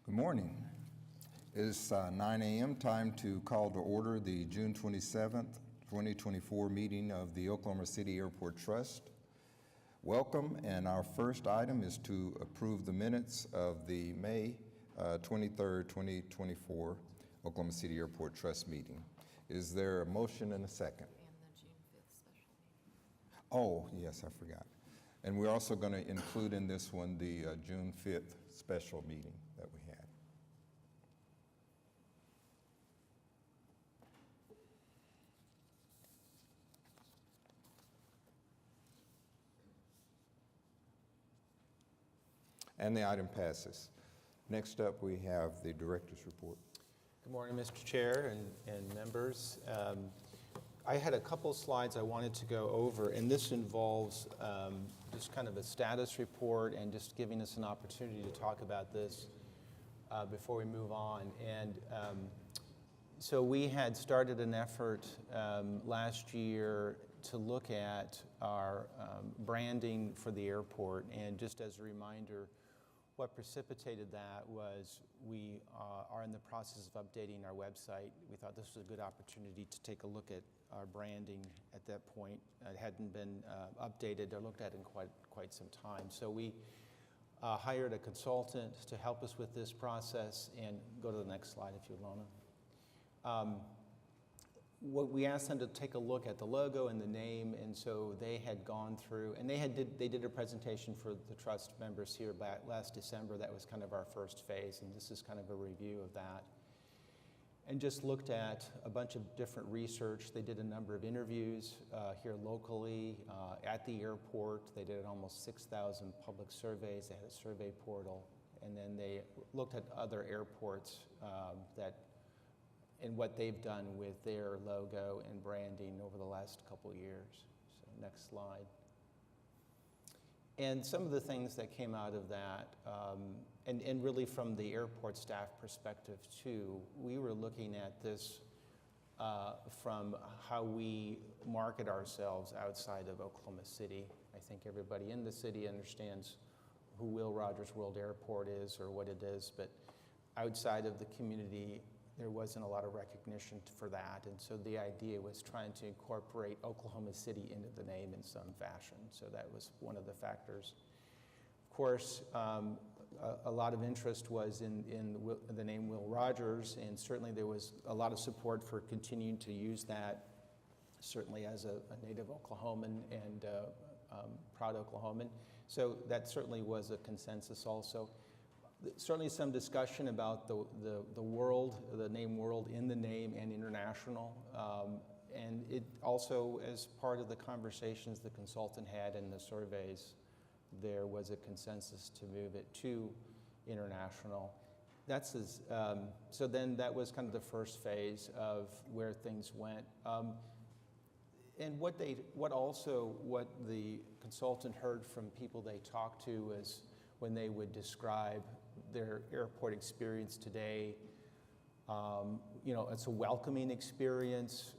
Good morning. It's 9 a.m. time to call to order the June 27th, 2024 meeting of the Oklahoma City Airport Trust. Welcome, and our first item is to approve the minutes of the May 23rd, 2024 Oklahoma City Airport Trust meeting. Is there a motion and a second? And the June 5th special meeting. Oh, yes, I forgot. And we're also going to include in this one the June 5th special meeting that we had. And the item passes. Next up, we have the director's report. Good morning, Mr. Chair and members. I had a couple slides I wanted to go over, and this involves just kind of a status report and just giving us an opportunity to talk about this before we move on. And so we had started an effort last year to look at our branding for the airport. And just as a reminder, what precipitated that was we are in the process of updating our website. We thought this was a good opportunity to take a look at our branding at that point. It hadn't been updated or looked at in quite some time. So we hired a consultant to help us with this process. And go to the next slide if you would, Lona. What we asked them to take a look at the logo and the name, and so they had gone through, and they did a presentation for the trust members here back last December. That was kind of our first phase, and this is kind of a review of that. And just looked at a bunch of different research. They did a number of interviews here locally, at the airport. They did almost 6,000 public surveys. They had a survey portal, and then they looked at other airports and what they've done with their logo and branding over the last couple of years. So next slide. And some of the things that came out of that, and really from the airport staff perspective too, we were looking at this from how we market ourselves outside of Oklahoma City. I think everybody in the city understands who Will Rogers World Airport is or what it is, but outside of the community, there wasn't a lot of recognition for that, and so the idea was trying to incorporate Oklahoma City into the name in some fashion. So that was one of the factors. Of course, a lot of interest was in the name Will Rogers, and certainly there was a lot of support for continuing to use that, certainly as a native Oklahoman and proud Oklahoman. So that certainly was a consensus also. Certainly some discussion about the world, the name world in the name and international. And it also, as part of the conversations the consultant had in the surveys, there was a consensus to move it to international. So then that was kind of the first phase of where things went. And what the consultant heard from people they talked to was, when they would describe their airport experience today, it's a welcoming experience,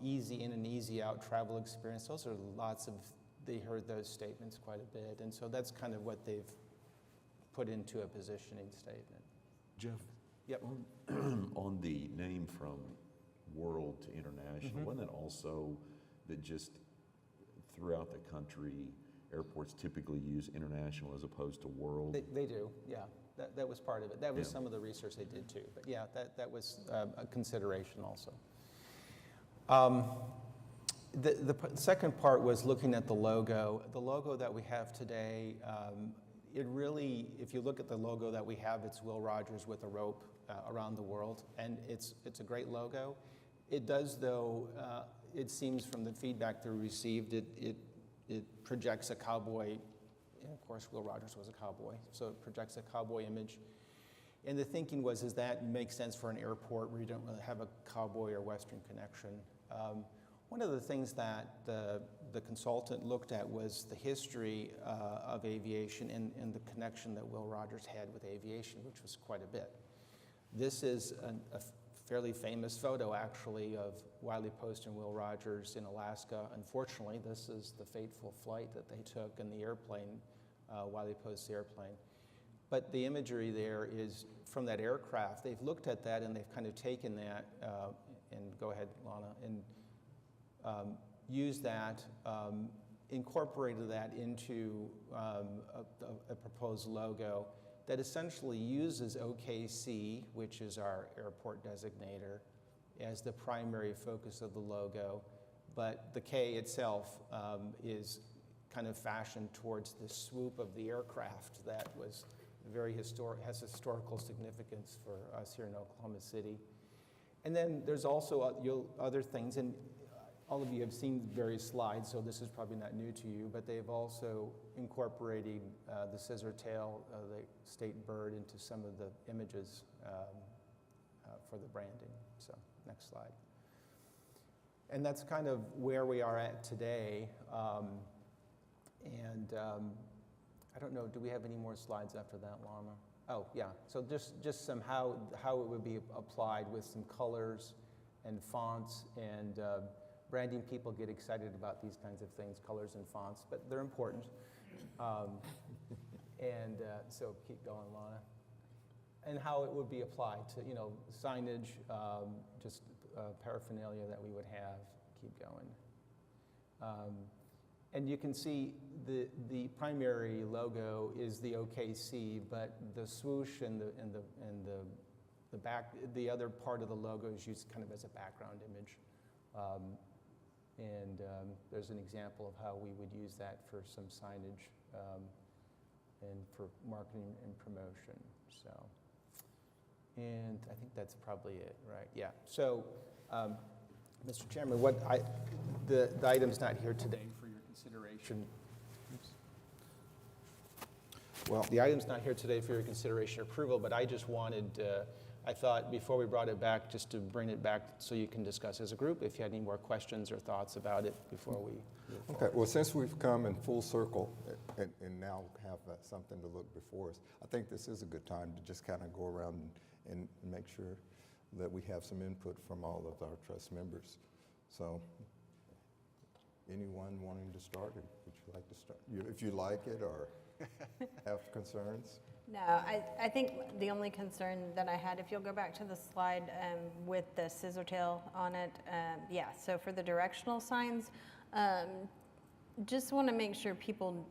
easy in and easy out travel experience. Those are they heard those statements quite a bit. And so that's kind of what they've put into a positioning statement. Jeff, yep. On the name from world to international, wasn't that also that just throughout the country, airports typically use international as opposed to world? They do, yeah. That was part of it. That was some of the research they did too. But yeah, that was a consideration also. The second part was looking at the logo. The logo that we have today, it really, if you look at the logo that we have, it's Will Rogers with a rope around the world, and it's a great logo. It does, though, it seems from the feedback that we received, it projects a cowboy, and of course Will Rogers was a cowboy, so it projects a cowboy image. And the thinking was, that makes sense for an airport where you don't really have a cowboy or Western connection. One of the things that the consultant looked at was the history of aviation and the connection that Will Rogers had with aviation, which was quite a bit. This is a fairly famous photo, actually, of Wiley Post and Will Rogers in Alaska. Unfortunately, this is the fateful flight that they took in the airplane, Wiley Post's airplane. But the imagery there is from that aircraft. They've looked at that and they've kind of taken that, and go ahead, Lana, and used that, incorporated that into a proposed logo that essentially uses OKC, which is our airport designator, as the primary focus of the logo, but the K itself is kind of fashioned towards the swoop of the aircraft that was very has historical significance for us here in Oklahoma City. And then there's also other things, and all of you have seen various slides, so this is probably not new to you, but they've also incorporated the scissor tail, the state bird, into some of the images for the branding. So, next slide. And that's kind of where we are at today. I don't know, do we have any more slides after that, Lana? Oh, yeah, so just some how it would be applied with some colors and fonts, and branding people get excited about these kinds of things, colors and fonts, but they're important. So keep going, Lana. And how it would be applied to, signage, just paraphernalia that we would have. Keep going. And you can see the primary logo is the OKC, but the swoosh and the back, the other part of the logo is used kind of as a background image. There's an example of how we would use that for some signage and for marketing and promotion. So, and I think that's probably it, right? Yeah. So, Mr. Chairman, the item's not here today for your consideration. Oops. Well, the item's not here today for your consideration or approval, but I just wanted, I thought before we brought it back, just to bring it back so you can discuss as a group if you had any more questions or thoughts about it before we move forward. Okay, well, since we've come in full circle and now have something to look before us, I think this is a good time to just kind of go around and make sure that we have some input from all of our trust members. So, anyone wanting to start, or would you like to start? If you like it or have concerns? No, I think the only concern that I had, if you'll go back to the slide with the scissor tail on it, yeah, so for the directional signs, just want to make sure people,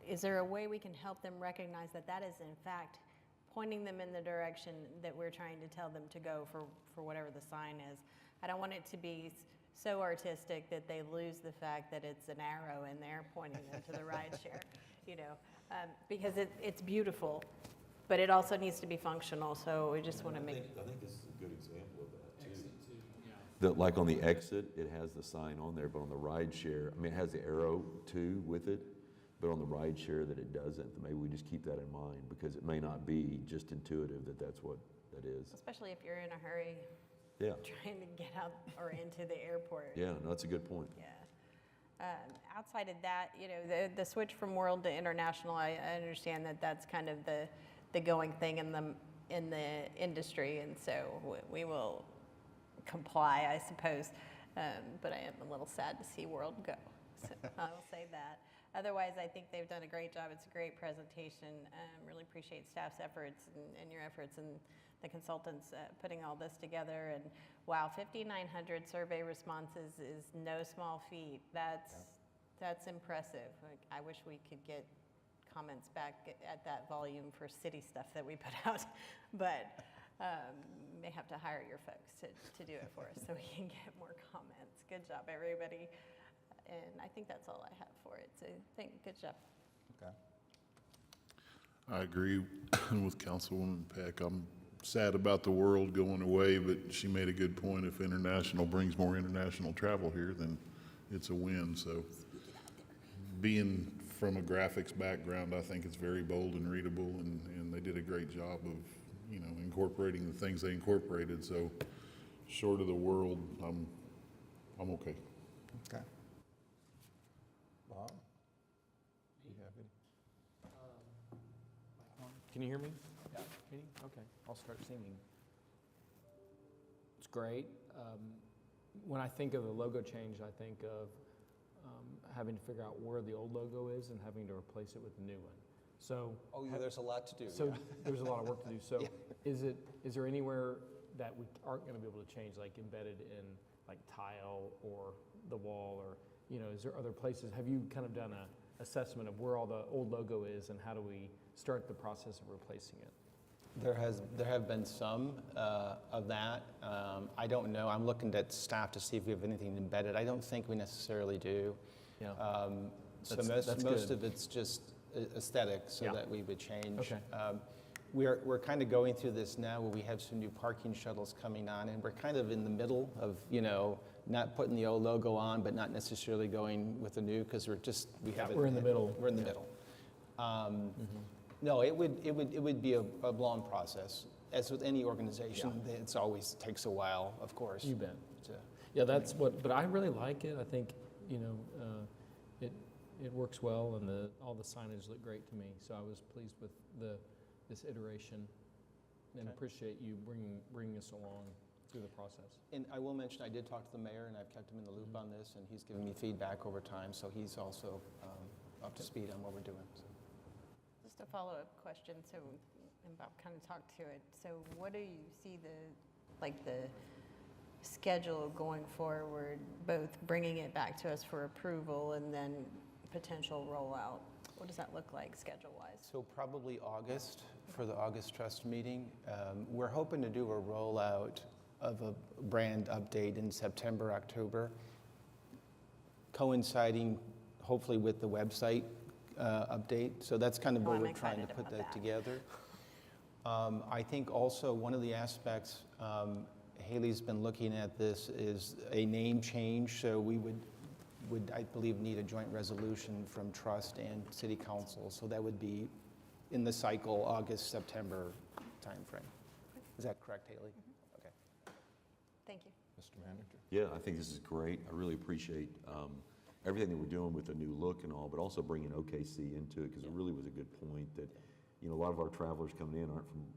is there a way we can help them recognize that that is in fact pointing them in the direction that we're trying to tell them to go for whatever the sign is. I don't want it to be so artistic that they lose the fact that it's an arrow in there pointing them to the ride share, because it's beautiful, but it also needs to be functional, so we just want to make... I think this is a good example of that, too. Exit too, yeah. That, like on the exit, it has the sign on there, but on the ride share, I mean, it has the arrow, too, with it, but on the ride share that it doesn't. Maybe we just keep that in mind, because it may not be just intuitive that that's what that is. Especially if you're in a hurry, yeah, trying to get out or into the airport. Yeah, no, that's a good point. Yeah. Outside of that, the switch from world to international, I understand that that's kind of the going thing in the industry, and so we will comply, I suppose. But I am a little sad to see world go. So I'll say that. Otherwise, I think they've done a great job. It's a great presentation. Really appreciate staff's efforts and your efforts and the consultants putting all this together. And wow, 5,900 survey responses is no small feat. That's impressive. I wish we could get comments back at that volume for city stuff that we put out, but may have to hire your folks to do it for us so we can get more comments. Good job, everybody. And I think that's all I have for it. So good job. Okay. I agree with Councilwoman Peck. I'm sad about the world going away, but she made a good point. If international brings more international travel here, then it's a win. So being from a graphics background, I think it's very bold and readable, and they did a great job of, incorporating the things they incorporated. So short of the world, I'm okay. Okay. Bob, do you have any? Can you hear me? Yeah. Okay, I'll start singing. It's great. When I think of the logo change, I think of having to figure out where the old logo is and having to replace it with a new one. So. Oh, yeah, there's a lot to do. So yeah. there's a lot of work to do. So Yeah. is there anywhere that we aren't going to be able to change, like embedded in like tile or the wall, or, you know, is there other places? Have you kind of done a assessment of where all the old logo is and how do we start the process of replacing it? There have been some of that. I don't know. I'm looking at staff to see if we have anything embedded. I don't think we necessarily do. Yeah. So That's most good. of it's just aesthetic, so Yeah. that we would change. Okay. We're kind of going through this now where we have some new parking shuttles coming on, and we're kind of in the middle of, you know, not putting the old logo on, but not necessarily going with the new, because we have it. we're in the middle. We're in the Yeah. middle. No, it would be a long process. As with any organization, it's always takes a while, of course. You bet. to- Yeah, that's what, but I really like it. I think, you know, it works well, and all the signage looked great to me. So I was pleased with this iteration, and Okay. appreciate you bringing us along through the process. And I will mention, I did talk to the mayor, and I've kept him in the loop on this, and he's given me feedback over time, so he's also up to speed on what we're doing. So. Just a follow-up question, so, and Bob kind of talked to it. So what do you see the schedule going forward, both bringing it back to us for approval and then potential rollout? What does that look like schedule-wise? So probably August, for the August trust meeting. We're hoping to do a rollout of a brand update in September, October, coinciding hopefully with the website update. So that's kind of Oh, where I'm we're trying to excited put about that that. together. I think also one of the aspects, Haley's been looking at this, is a name change. So we would I believe, need a joint resolution from trust and city council. So that would be in the cycle, August, September timeframe. Is that correct, Haley? Okay. Thank you. Mr. Manager? Yeah, I think this is great. I really appreciate everything that we're doing with the new look and all, but also bringing OKC into it, because it really was a good point that, you know, a lot of our travelers coming in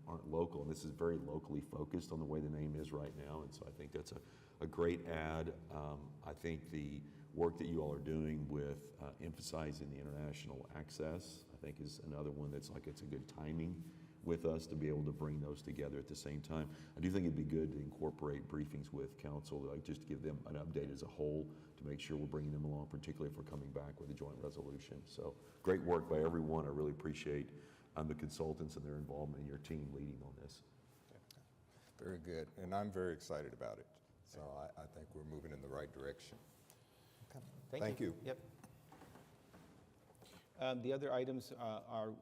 aren't local, and this is very locally focused on the way the name is right now, and so I think that's a great add. I think the work that you all are doing with emphasizing the international access, I think is another one that's like, it's a good timing with us to be able to bring those together at the same time. I do think it'd be good to incorporate briefings with council, like just to give them an update as a whole, to make sure we're bringing them along, particularly if we're coming back with a joint resolution. So great work by everyone. I really appreciate the consultants and their involvement, and your team leading on this. Very good, and I'm very excited about it. So I think we're moving in the right direction. Thank you. Yep. The other items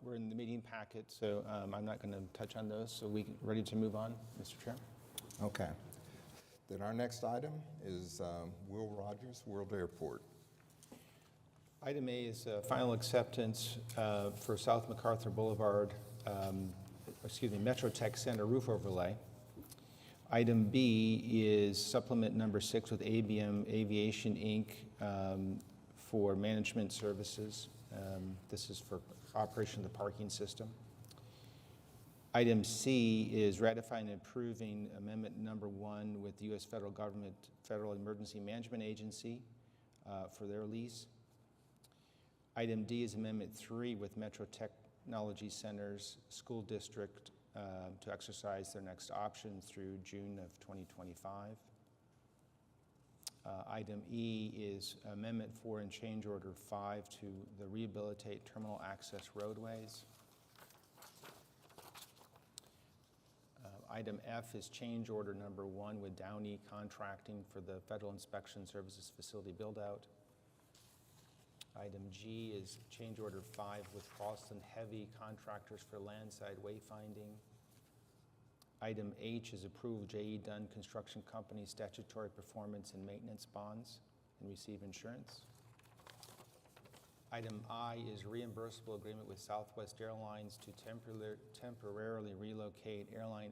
were in the meeting packet, so I'm not going to touch on those. So we ready to move on, Mr. Chair? Okay. Then our next item is Will Rogers, World Airport. Item A is final acceptance for South MacArthur Boulevard, Metro Tech Center roof overlay. Item B is supplement number 6 with ABM Aviation, Inc. For management services. This is for operation of the parking system. Item C is ratifying and approving amendment number 1 with the U.S. federal government, Federal Emergency Management Agency for their lease. Item D is amendment 3 with Metro Technology Centers School District to exercise their next option through June of 2025. Item E is Amendment 4 and Change Order 5 to the Rehabilitate Terminal Access Roadways. Item F is Change Order number 1 with Downey Contracting for the Federal Inspection Services Facility Build-Out. Item G is Change Order 5 with Boston Heavy Contractors for Landside Wayfinding. Item H is approve J.E. Dunn Construction Company statutory performance and maintenance bonds and receive insurance. Item I is reimbursable agreement with Southwest Airlines to temporarily relocate airline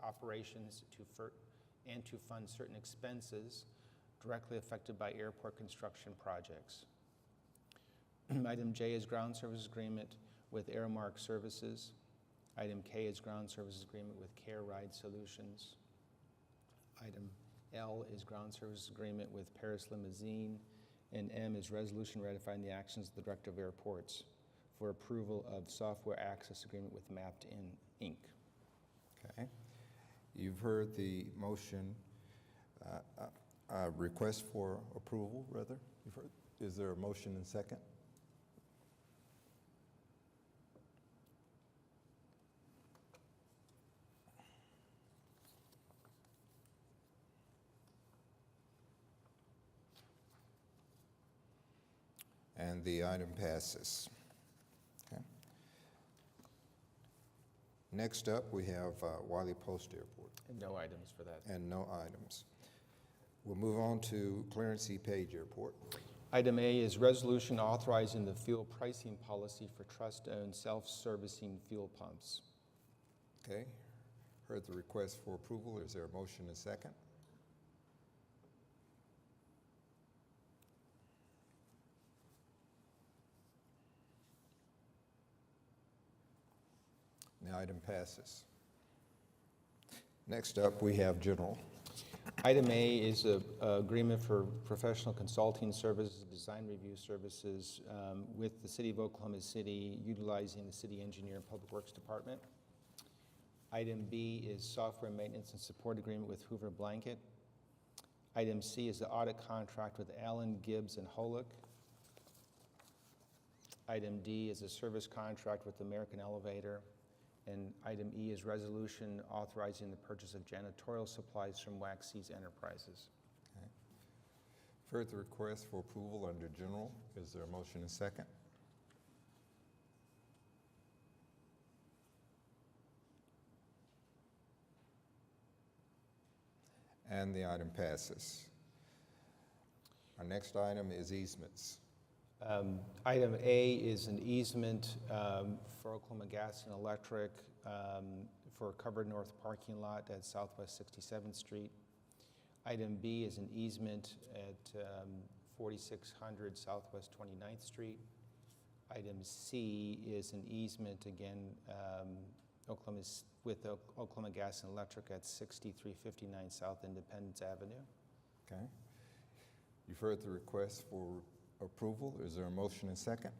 operations and to fund certain expenses directly affected by airport construction projects. Item J is ground services agreement with Airmark Services. Item K is ground services agreement with Care Ride Solutions. Item L is ground services agreement with Paris Limousine. And M is resolution ratifying the actions of the Director of Airports for approval of software access agreement with Mapped In Inc. Okay. You've heard the motion, request for approval, rather. You've heard, is there a motion and second? And the item passes. Okay. Next up, we have Wiley Post Airport, And no items for that. and no items. We'll move on to Clarence E. Page Airport. Item A is resolution authorizing the fuel pricing policy for trust-owned self-servicing fuel pumps. Okay. Heard the request for approval. Is there a motion and second? The item passes. Next up, we have General. Item A is a agreement for professional consulting services, design review services with the City of Oklahoma City, utilizing the City Engineer and Public Works Department. Item B is software maintenance and support agreement with Hoover Blanket. Item C is the audit contract with Allen, Gibbs, and Holick. Item D is a service contract with American Elevator. And item E is resolution authorizing the purchase of janitorial supplies from Waxsees Enterprises. Okay. Heard the request for approval under General. Is there a motion and second? And the item passes. Our next item is easements. Item A is an easement for Oklahoma Gas and Electric for a covered north parking lot at Southwest 67th Street. Item B is an easement at 4600 Southwest 29th Street. Item C is an easement, again, with Oklahoma Gas and Electric at 6359 South Independence Avenue. Okay. You've heard the request for approval. Is there a motion and second?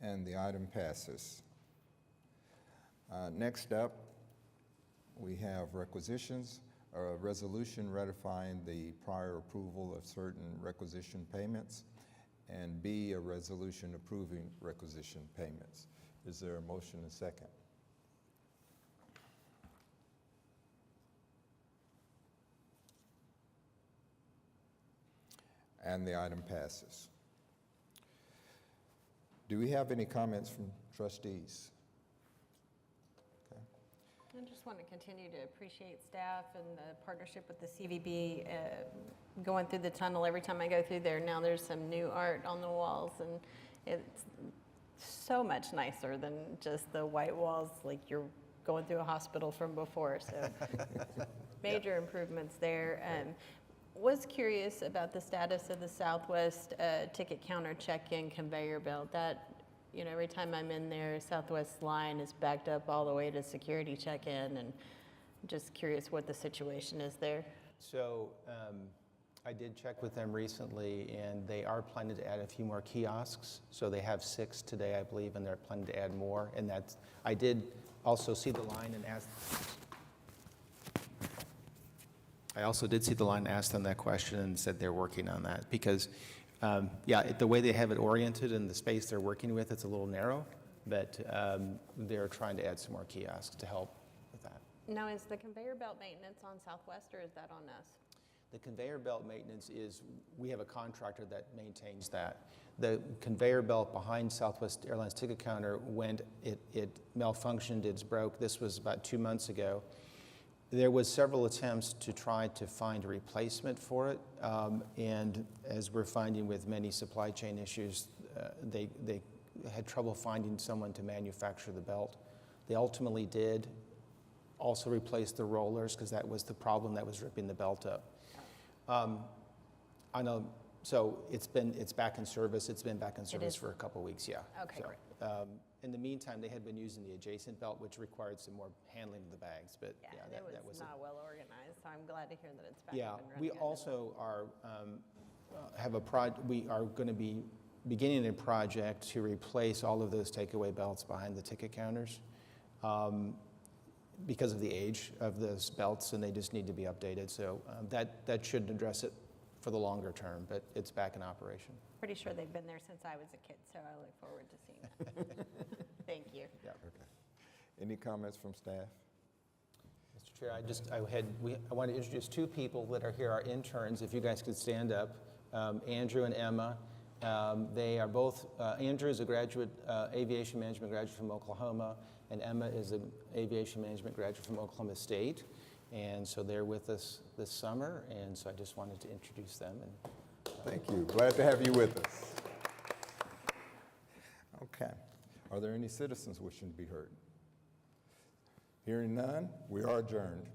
And the item passes. Next up, we have requisitions, a resolution ratifying the prior approval of certain requisition payments, and B, a resolution approving requisition payments. Is there a motion and second? And the item passes. Do we have any comments from trustees? Okay. I just want to continue to appreciate staff and the partnership with the CVB, going through the tunnel. Every time I go through there, now there's some new art on the walls, and it's so much nicer than just the white walls like you're going through a hospital from before. So major improvements there. Was curious about the status of the Southwest ticket counter check-in conveyor belt. That, you know, every time I'm in there, Southwest line is backed up all the way to security check-in, and just curious what the situation is there. So I did check with them recently, and they are planning to add a few more kiosks. So they have 6 today, I believe, and they're planning to add more. And that's, I did also see the line and asked. I also did see the line, asked them that question, and said they're working on that because, the way they have it oriented and the space they're working with, it's a little narrow, but they're trying to add some more kiosks to help with that. Now, is the conveyor belt maintenance on Southwest, or is that on us? The conveyor belt maintenance is, we have a contractor that maintains that. The conveyor belt behind Southwest Airlines ticket counter, it malfunctioned, it's broke. This was about 2 months ago. There was several attempts to try to find a replacement for it, and as we're finding with many supply chain issues, they had trouble finding someone to manufacture the belt. They ultimately did also replace the rollers because that was the problem that was ripping the belt up. I know, so it's back in service. It's been back in service for a couple weeks, yeah. Okay, So, great. In the meantime, they had been using the adjacent belt, which required some more handling of the bags, but Yeah, yeah, and that it was was it. not well organized, so I'm glad to hear that it's back Yeah, up and running. we also are, we are going to be beginning a project to replace all of those takeaway belts behind the ticket counters because of the age of those belts, and they just need to be updated. So that should address it for the longer term, but it's back in operation. Pretty sure they've been there since I was a kid, so I look forward to seeing that. Thank you. Yeah. Okay. Any comments from staff? Mr. Chair, I want to introduce two people that are here, our interns, if you guys could stand up. Andrew and Emma. They are both, Andrew is a graduate, aviation management graduate from Oklahoma, and Emma is an aviation management graduate from Oklahoma State. And so they're with us this summer, and so I just wanted to introduce them. And Thank you. Glad to have you with us. Okay. Are there any citizens wishing to be heard? Hearing none, we are adjourned.